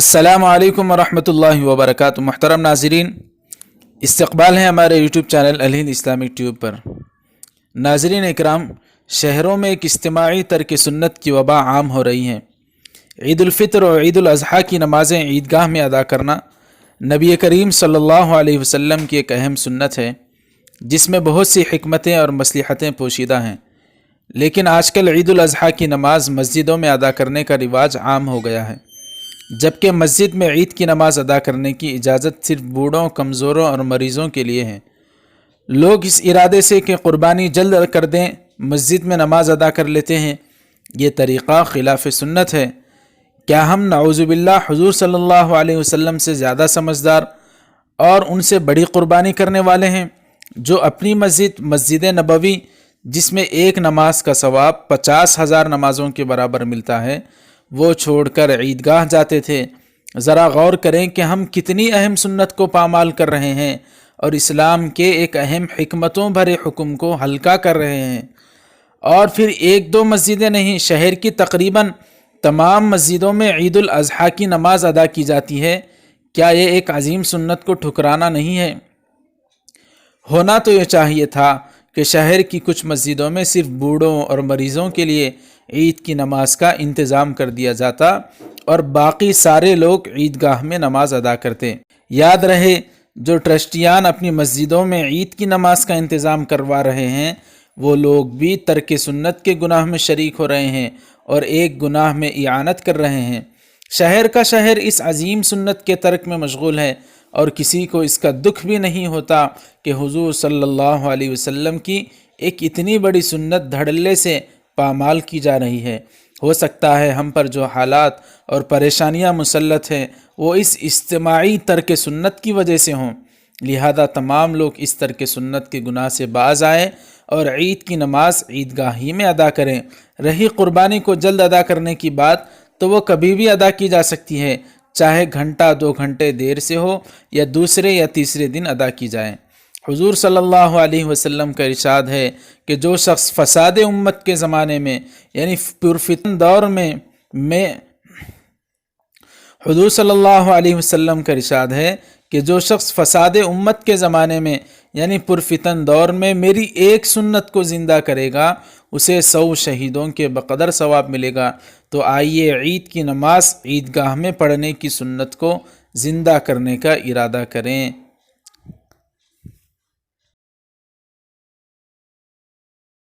السلام علیکم ورحمۃ اللہ وبرکاتہ۔ محترم ناظرین، استقبال ہے ہمارے یوٹیوب چینل الہند اسلامک ٹیوب پر۔ ناظرین اکرام، شہروں میں ایک اجتماعی ترک سنت کی وبا عام ہو رہی ہے۔ عید الفطر اور عید الاضحیٰ کی نمازیں عیدگاہ میں ادا کرنا نبی کریم صلی اللہ علیہ وسلم کی ایک اہم سنت ہے، جس میں بہت سی حکمتیں اور مصلحتیں پوشیدہ ہیں۔ لیکن آج کل عید الاضحیٰ کی نماز مسجدوں میں ادا کرنے کا رواج عام ہو گیا ہے، جبکہ مسجد میں عید کی نماز ادا کرنے کی اجازت صرف بوڑھوں، کمزوروں اور مریضوں کے لیے ہے۔ لوگ اس ارادے سے کہ قربانی جلد کر دیں مسجد میں نماز ادا کر لیتے ہیں۔ یہ طریقہ خلاف سنت ہے۔ کیا ہم نعوذ باللہ حضور صلی اللہ علیہ وسلم سے زیادہ سمجھدار اور ان سے بڑی قربانی کرنے والے ہیں، جو اپنی مسجد نبوی، جس میں ایک نماز کا ثواب 50,000 نمازوں کے برابر ملتا ہے، وہ چھوڑ کر عیدگاہ جاتے تھے؟ ذرا غور کریں کہ ہم کتنی اہم سنت کو پامال کر رہے ہیں اور اسلام کے ایک اہم حکمتوں بھرے حکم کو ہلکا کر رہے ہیں۔ اور پھر ایک دو مسجدیں نہیں، شہر کی تقریباً تمام مسجدوں میں عید الاضحیٰ کی نماز ادا کی جاتی ہے۔ کیا یہ ایک عظیم سنت کو ٹھکرانا نہیں ہے؟ ہونا تو یہ چاہیے تھا کہ شہر کی کچھ مسجدوں میں صرف بوڑھوں اور مریضوں کے لیے عید کی نماز کا انتظام کر دیا جاتا اور باقی سارے لوگ عیدگاہ میں نماز ادا کرتے۔ یاد رہے، جو ٹرسٹیان اپنی مسجدوں میں عید کی نماز کا انتظام کروا رہے ہیں، وہ لوگ بھی ترک سنت کے گناہ میں شریک ہو رہے ہیں اور ایک گناہ میں اعانت کر رہے ہیں۔ شہر کا شہر اس عظیم سنت کے ترک میں مشغول ہے، اور کسی کو اس کا دکھ بھی نہیں ہوتا کہ حضور صلی اللہ علیہ وسلم کی ایک اتنی بڑی سنت دھڑلے سے پامال کی جا رہی ہے۔ ہو سکتا ہے ہم پر جو حالات اور پریشانیاں مسلط ہیں وہ اس اجتماعی ترک سنت کی وجہ سے ہوں، لہذا تمام لوگ اس ترک سنت کے گناہ سے باز آئیں اور عید کی نماز عیدگاہ ہی میں ادا کریں۔ رہی قربانی کو جلد ادا کرنے کی بات، تو وہ کبھی بھی ادا کی جا سکتی ہے، چاہے گھنٹہ 2 گھنٹے دیر سے ہو یا دوسرے یا تیسرے دن ادا کی جائے۔ حضور صلی اللہ علیہ وسلم کا ارشاد ہے کہ جو شخص فساد امت کے زمانے میں یعنی پرفتن دور میں حضور صلی اللہ علیہ وسلم کا ارشاد ہے کہ جو شخص فساد امت کے زمانے میں یعنی پرفتن دور میں میری ایک سنت کو زندہ کرے گا، اسے 100 شہیدوں کے بقدر ثواب ملے گا۔ تو آئیے عید کی نماز عیدگاہ میں پڑھنے کی سنت کو زندہ کرنے کا ارادہ کریں۔